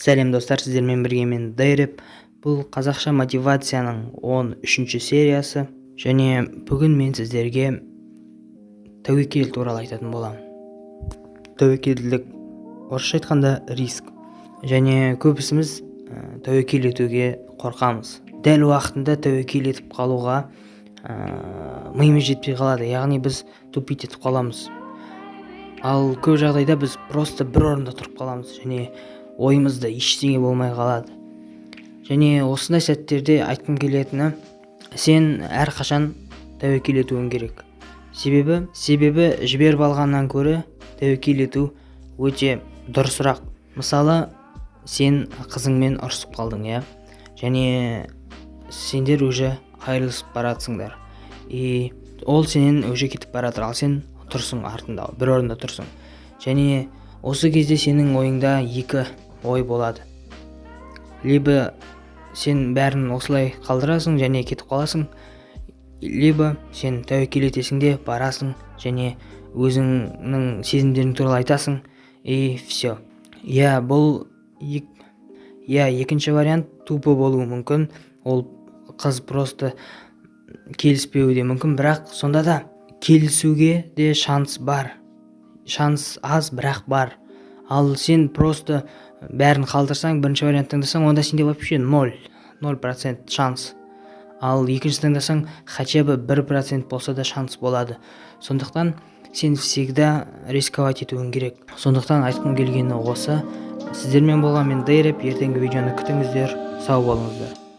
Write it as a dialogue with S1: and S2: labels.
S1: Сәлем достар, сіздермен бірге мен Дайреп. Бұл қазақша мотивацияның 13-ші сериясы. Және бүгін мен сіздерге тәуекел туралы айтатын боламын. Тәуекелділік, орысша айтқанда риск. Және көбісіміз тәуекел етуге қорқамыз. Дәл уақытында тәуекел етіп қалуға миымыз жетпей қалады. Яғни біз тупить етіп қаламыз. Ал көп жағдайда біз просто бір орында тұрып қаламыз және ойымызда ештеңе болмай қалады. Және осындай сәттерде айтқым келетіні, сен әрқашан тәуекел етуің керек. Себебі жіберіп алғаннан көрі тәуекел ету өте дұрысырақ. Мысалы, сен қызыңмен ұрсып қалдың, иә? Және сендер уже айырылысып баратсыңдар. Ол сенен уже кетіп баратыр, ал сен тұрсың артында, бір орында тұрсың. Және осы кезде сенің ойыңда екі ой болады. Либо сен бәрін осылай қалдырасың және кетіп қаласың, либо сен тәуекел етесің де барасың және өзіңнің сезімдерің туралы айтасың, все. Бұл екінші вариант тупо болуы мүмкін. Ол қыз просто келіспеуі де мүмкін, бірақ сонда да келісуге де шанс бар. Шанс аз, бірақ бар. Ал сен просто бәрін қалдырсаң, бірінші вариант таңдасаң, онда сенде вообще 0% шанс. Ал екінші таңдасаң, хотя бы 1% болса да шанс болады. Сондықтан сен всегда рисковать етуің керек. Сондықтан айтқым келгені осы. Сіздермен болған мен Дайреп. Ертеңгі видеоны күтіңіздер. Сау болыңыздар.